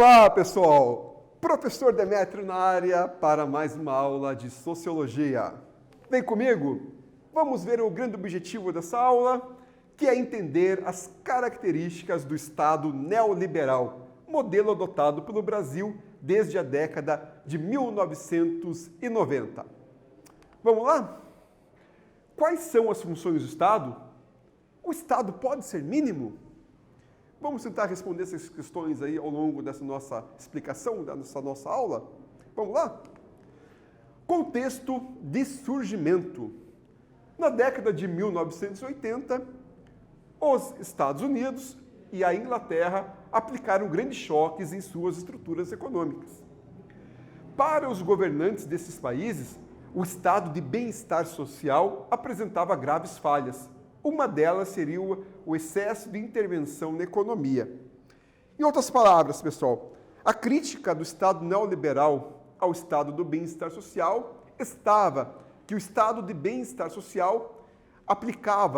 Olá, pessoal! Professor Demétrio na área para mais uma aula de Sociologia. Vem comigo? Vamos ver o grande objetivo dessa aula, que é entender as características do Estado neoliberal, modelo adotado pelo Brasil desde a década de 1990. Vamos lá? Quais são as funções do Estado? O Estado pode ser mínimo? Vamos tentar responder essas questões aí ao longo dessa nossa explicação, dessa nossa aula? Vamos lá? Contexto de surgimento. Na década de 1980, os Estados Unidos e a Inglaterra aplicaram grandes choques em suas estruturas econômicas. Para os governantes desses países, o estado de bem-estar social apresentava graves falhas. Uma delas seria o excesso de intervenção na economia. Em outras palavras, pessoal, a crítica do Estado neoliberal ao estado do bem-estar social estava que o estado de bem-estar social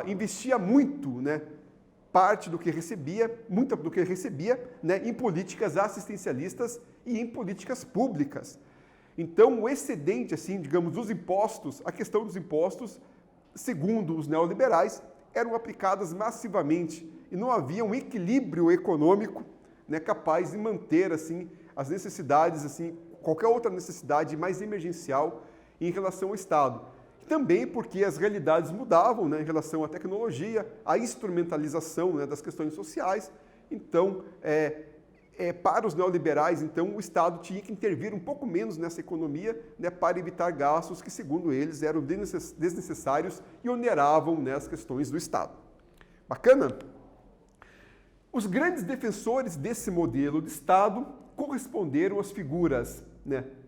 investia muito, parte do que recebia, muito do que recebia, em políticas assistencialistas e em políticas públicas. Então, o excedente, dos impostos, a questão dos impostos, segundo os neoliberais, eram aplicadas massivamente e não havia um equilíbrio econômico capaz de manter as necessidades, qualquer outra necessidade mais emergencial em relação ao Estado. Também porque as realidades mudavam em relação à tecnologia, à instrumentalização das questões sociais. Então, para os neoliberais, o Estado tinha que intervir um pouco menos nessa economia para evitar gastos que, segundo eles, eram desnecessários e oneravam as questões do Estado. Bacana? Os grandes defensores desse modelo de Estado corresponderam às figuras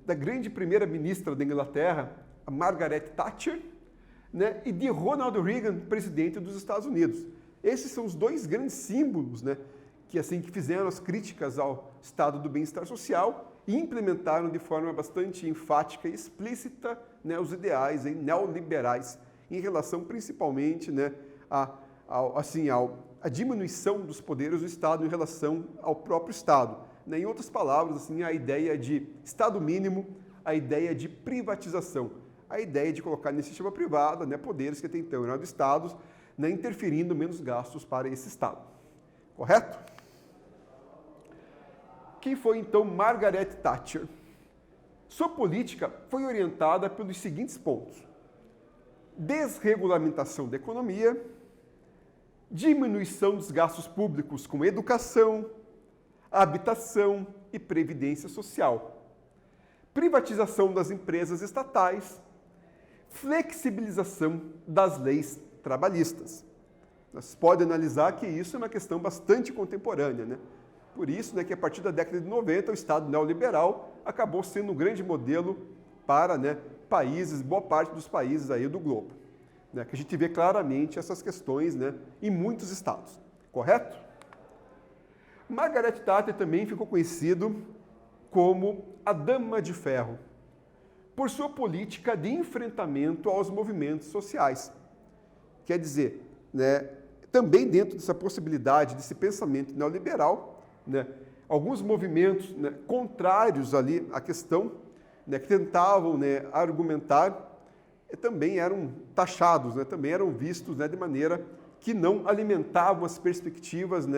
da grande primeira-ministra da Inglaterra, a Margaret Thatcher, e de Ronald Reagan, presidente dos Estados Unidos. Esses são os dois grandes símbolos que fizeram as críticas ao estado do bem-estar social e implementaram de forma bastante enfática e explícita os ideais neoliberais em relação principalmente à diminuição dos poderes do Estado em relação ao próprio Estado. Em outras palavras, a ideia de Estado mínimo, a ideia de privatização, a ideia de colocar na iniciativa privada poderes que até então eram do Estado, interferindo menos gastos para esse Estado. Correto? Quem foi, então, Margaret Thatcher? Sua política foi orientada pelos seguintes pontos: desregulamentação da economia, diminuição dos gastos públicos com educação, habitação e previdência social, privatização das empresas estatais, flexibilização das leis trabalhistas. Vocês podem analisar que isso é uma questão bastante contemporânea, Por isso, que a partir da década de 90, o Estado neoliberal acabou sendo um grande modelo para países, boa parte dos países aí do globo. Que a gente vê claramente essas questões em muitos estados. Correto? Margaret Thatcher também ficou conhecido como a Dama de Ferro, por sua política de enfrentamento aos movimentos sociais. Quer dizer, também dentro dessa possibilidade, desse pensamento neoliberal, alguns movimentos contrários ali à questão, que tentavam argumentar, também eram taxados, também eram vistos de maneira que não alimentavam as perspectivas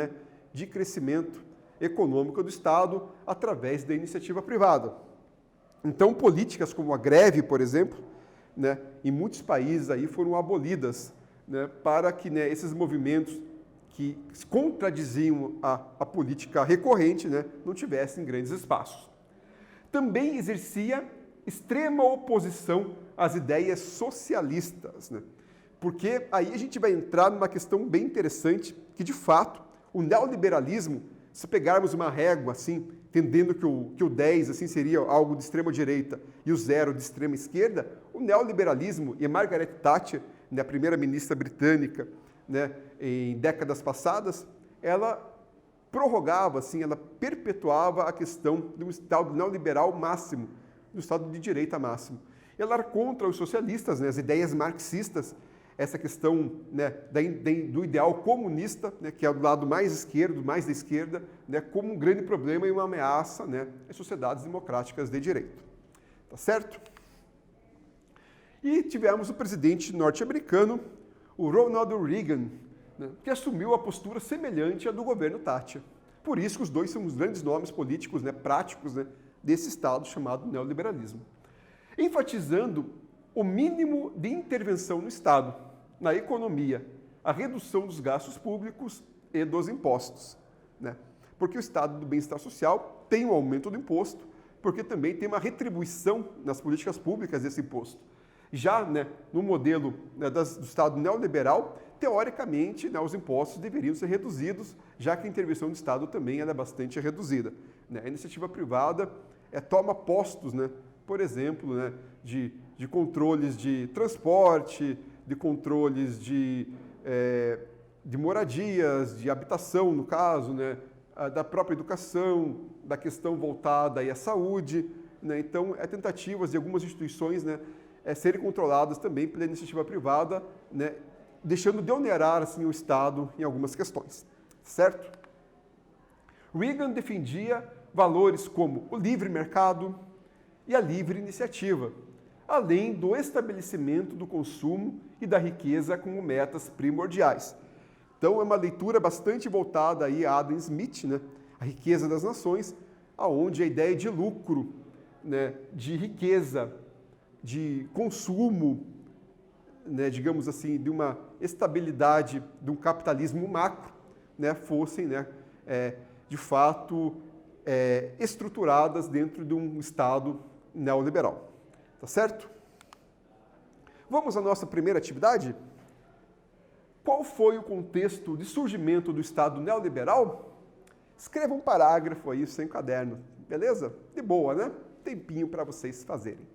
de crescimento econômico do Estado através da iniciativa privada. Então, políticas como a greve, por exemplo, em muitos países aí foram abolidas para que esses movimentos que contradiziam a política recorrente não tivessem grandes espaços. Também exercia extrema oposição às ideias socialistas, porque aí a gente vai entrar numa questão bem interessante, que de fato o neoliberalismo, se pegarmos uma régua entendendo que o 10 seria algo de extrema direita e o 0 de extrema esquerda, o neoliberalismo e a Margaret Thatcher, a primeira-ministra britânica, em décadas passadas, ela prorrogava, ela perpetuava a questão do Estado neoliberal máximo, do Estado de direita máximo. Ela era contra os socialistas, as ideias marxistas, essa questão, né, do ideal comunista, né, que é do lado mais esquerdo, mais da esquerda, né, como um grande problema e uma ameaça, né, às sociedades democráticas de direito. Tá certo? E tivemos o presidente norte-americano, o Ronald Reagan, né, que assumiu a postura semelhante à do governo Thatcher. Por isso que os dois são os grandes nomes políticos, né, práticos, né, desse Estado chamado neoliberalismo. Enfatizando o mínimo de intervenção no Estado, na economia, a redução dos gastos públicos e dos impostos. Né? Porque o Estado do bem-estar social tem um aumento do imposto, porque também tem uma retribuição nas políticas públicas desse imposto. Já, né, no modelo, né, do Estado neoliberal, teoricamente, né, os impostos deveriam ser reduzidos, já que a intervenção do Estado também é bastante reduzida. Né? A iniciativa privada toma postos, né, por exemplo, né, de controles de transporte, de controles de moradias, de habitação, no caso, né, da própria educação, da questão voltada aí à saúde. Né? Então, tentativas de algumas instituições, né, serem controladas também pela iniciativa privada, né, deixando de onerar assim, o Estado em algumas questões. Certo? Reagan defendia valores como o livre mercado e a livre iniciativa, além do estabelecimento do consumo e da riqueza como metas primordiais. Então, é uma leitura bastante voltada aí a Adam Smith, né? A riqueza das nações, aonde a ideia de lucro, né, de riqueza, de consumo, né, digamos assim, de uma estabilidade de um capitalismo macro, né, fossem, né, de fato, estruturadas dentro de um Estado neoliberal. Tá certo? Vamos à nossa primeira atividade? Qual foi o contexto de surgimento do Estado neoliberal? Escreva um parágrafo aí, sem caderno, beleza? De boa, né? Tempinho para vocês fazerem.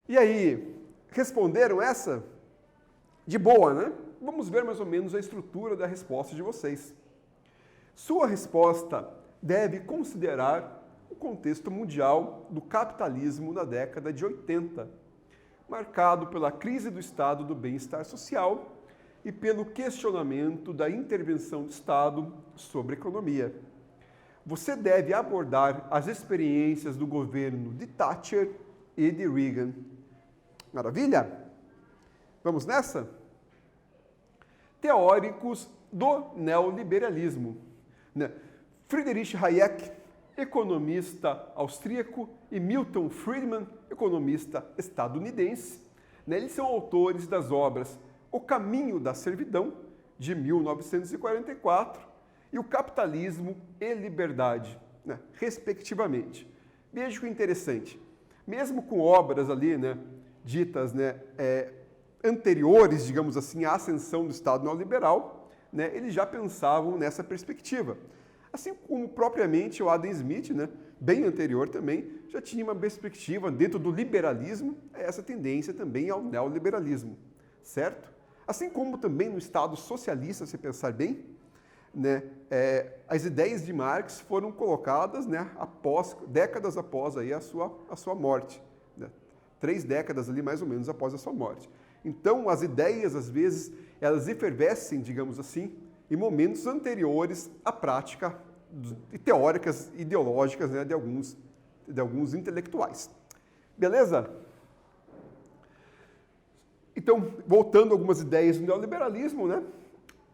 E aí, responderam essa? De boa, né? Vamos ver mais ou menos a estrutura da resposta de vocês. Sua resposta deve considerar o contexto mundial do capitalismo na década de 80, marcado pela crise do estado do bem-estar social e pelo questionamento da intervenção do Estado sobre a economia. Você deve abordar as experiências do governo de Thatcher e de Reagan. Maravilha? Vamos nessa? Teóricos do neoliberalismo. Friedrich Hayek, economista austríaco, e Milton Friedman, economista estadunidense. Eles são autores das obras O Caminho da Servidão, de 1944, e O Capitalismo e Liberdade, respectivamente. Veja que interessante. Mesmo com obras ali, ditas anteriores, digamos assim, à ascensão do Estado neoliberal, eles já pensavam nessa perspectiva. Assim como propriamente o Adam Smith, bem anterior também, já tinha uma perspectiva dentro do liberalismo, essa tendência também ao neoliberalismo, certo? Assim como também no Estado socialista, se pensar bem, as ideias de Marx foram colocadas décadas após aí a sua morte, 3 décadas ali mais ou menos após a sua morte. Então, as ideias, às vezes, elas efervescem, digamos assim, em momentos anteriores à prática teóricas, ideológicas de alguns intelectuais. Beleza? Então, voltando a algumas ideias do neoliberalismo,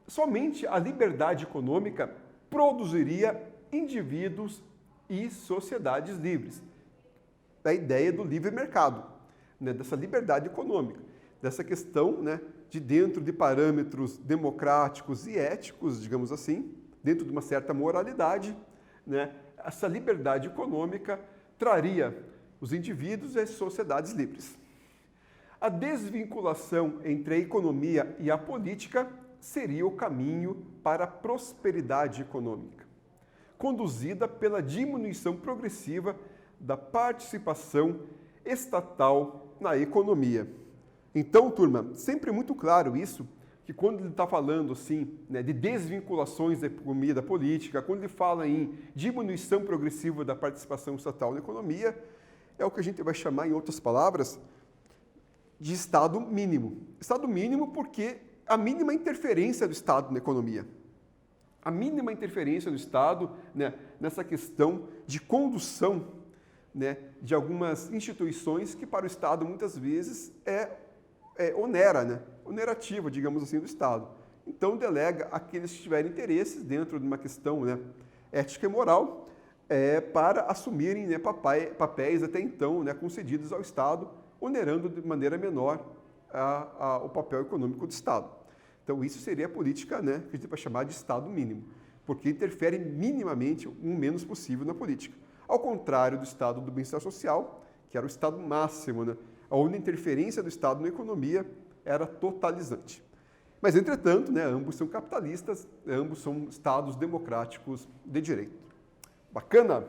somente a liberdade econômica produziria indivíduos e sociedades livres. A ideia do livre mercado, dessa liberdade econômica, dessa questão de dentro de parâmetros democráticos e éticos, digamos assim, dentro de uma certa moralidade, essa liberdade econômica traria os indivíduos e as sociedades livres. A desvinculação entre a economia e a política seria o caminho para a prosperidade econômica, conduzida pela diminuição progressiva da participação estatal na economia. Então, turma, sempre é muito claro isso, que quando ele está falando assim, de desvinculações da economia e da política, quando ele fala em diminuição progressiva da participação estatal na economia, é o que a gente vai chamar, em outras palavras, de Estado mínimo. Estado mínimo porque a mínima interferência do Estado na economia. A mínima interferência do Estado nessa questão de condução de algumas instituições que para o Estado muitas vezes é onerativa, digamos assim, do Estado. Então, delega àqueles que tiverem interesses dentro de uma questão ética e moral para assumirem papéis até então concedidos ao Estado, onerando de maneira menor o papel econômico do Estado. Então, isso seria a política que a gente vai chamar de Estado mínimo, porque interfere minimamente o menos possível na política. Ao contrário do Estado do bem-estar social, que era o Estado máximo, onde a interferência do Estado na economia era totalizante. Mas, entretanto, ambos são capitalistas, ambos são Estados democráticos de direito. Bacana?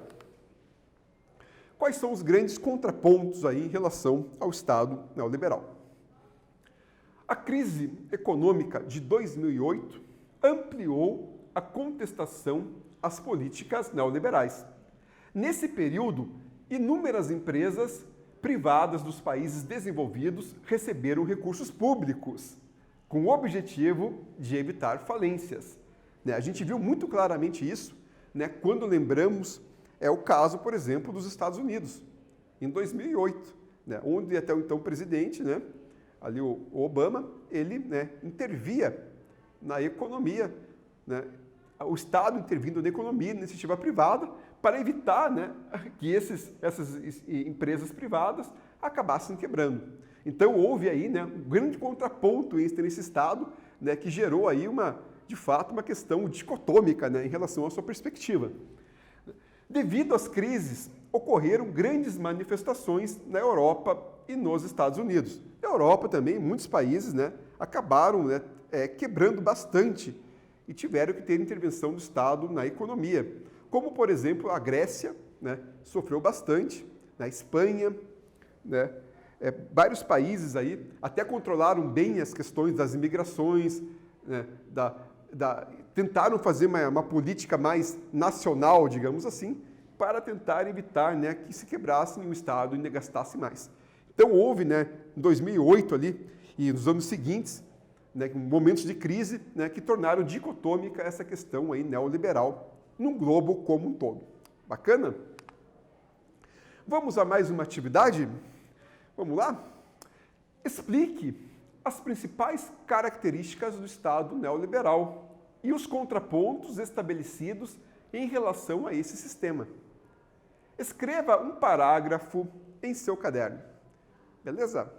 Quais são os grandes contrapontos aí em relação ao Estado neoliberal? A crise econômica de 2008 ampliou a contestação às políticas neoliberais. Nesse período, inúmeras empresas privadas dos países desenvolvidos receberam recursos públicos, com o objetivo de evitar falências. A gente viu muito claramente isso quando lembramos o caso, por exemplo, dos Estados Unidos, em 2008, onde até o então presidente, ali o Obama, ele intervia na economia, o Estado intervindo na economia, na iniciativa privada, para evitar que essas empresas privadas acabassem quebrando. Então, houve aí um grande contraponto entre esse Estado, que gerou aí, de fato, uma questão dicotômica em relação à sua perspectiva. Devido às crises, ocorreram grandes manifestações na Europa e nos Estados Unidos. Na Europa também, muitos países acabaram quebrando bastante e tiveram que ter intervenção do Estado na economia. Como, por exemplo, a Grécia sofreu bastante, na Espanha, Vários países aí até controlaram bem as questões das imigrações, né, tentaram fazer uma política mais nacional, digamos assim, para tentar evitar, né, que se quebrassem o Estado e ainda gastasse mais. Então houve, né, em 2008 ali e nos anos seguintes, né, momentos de crise, né, que tornaram dicotômica essa questão aí neoliberal no globo como um todo. Bacana? Vamos a mais uma atividade? Vamos lá? Explique as principais características do Estado neoliberal e os contrapontos estabelecidos em relação a esse sistema. Escreva um parágrafo em seu caderno. Beleza?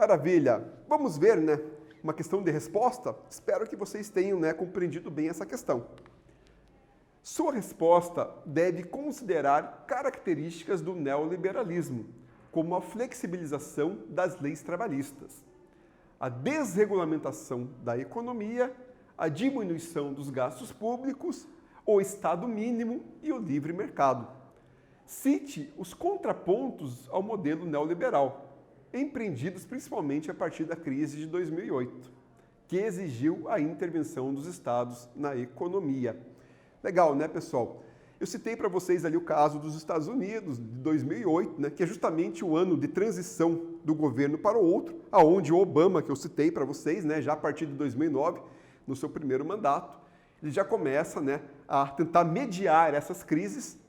Maravilha. Vamos ver, né? Uma questão de resposta? Espero que vocês tenham, né, compreendido bem essa questão. Sua resposta deve considerar características do neoliberalismo, como a flexibilização das leis trabalhistas, a desregulamentação da economia, a diminuição dos gastos públicos, o Estado mínimo e o livre mercado. Cite os contrapontos ao modelo neoliberal, empreendidos principalmente a partir da crise de 2008, que exigiu a intervenção dos Estados na economia. Legal, né, pessoal? Eu citei para vocês ali o caso dos Estados Unidos, de 2008, né, que é justamente o ano de transição do governo para o outro, aonde o Obama, que eu citei para vocês, né, já a partir de 2009, no seu primeiro mandato, ele já começa, né, a tentar mediar essas crises,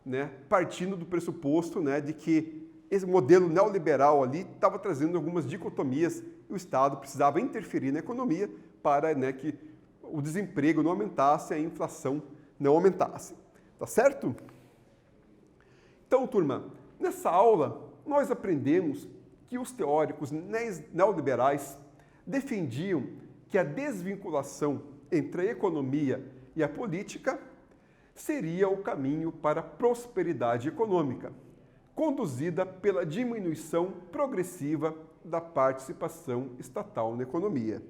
né, partindo do pressuposto, né, de que esse modelo neoliberal ali estava trazendo algumas dicotomias e o Estado precisava interferir na economia para, né, que o desemprego não aumentasse e a inflação não aumentasse. Tá certo? Então, turma, nessa aula nós aprendemos que os teóricos neoliberais defendiam que a desvinculação entre a economia e a política seria o caminho para a prosperidade econômica, conduzida pela diminuição progressiva da participação estatal na economia.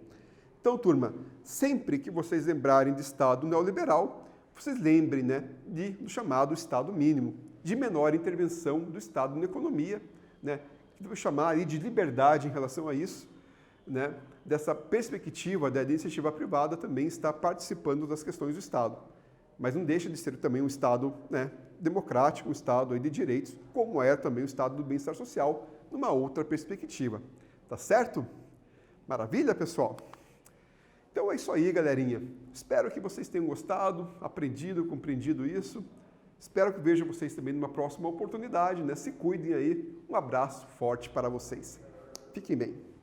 Então, turma, sempre que vocês lembrarem de Estado neoliberal, vocês lembrem, né, do chamado Estado mínimo, de menor intervenção do Estado na economia, né, que vou chamar aí de liberdade em relação a isso, né, dessa perspectiva da iniciativa privada também está participando das questões do Estado. Mas não deixa de ser também um Estado, né, democrático, um Estado aí de direitos, como é também o Estado do bem-estar social, numa outra perspectiva. Tá certo? Maravilha, pessoal? Então é isso aí, galerinha. Espero que vocês tenham gostado, aprendido, compreendido isso. Espero que vejam vocês também numa próxima oportunidade, né? Se cuidem aí. Um abraço forte para vocês. Fiquem bem.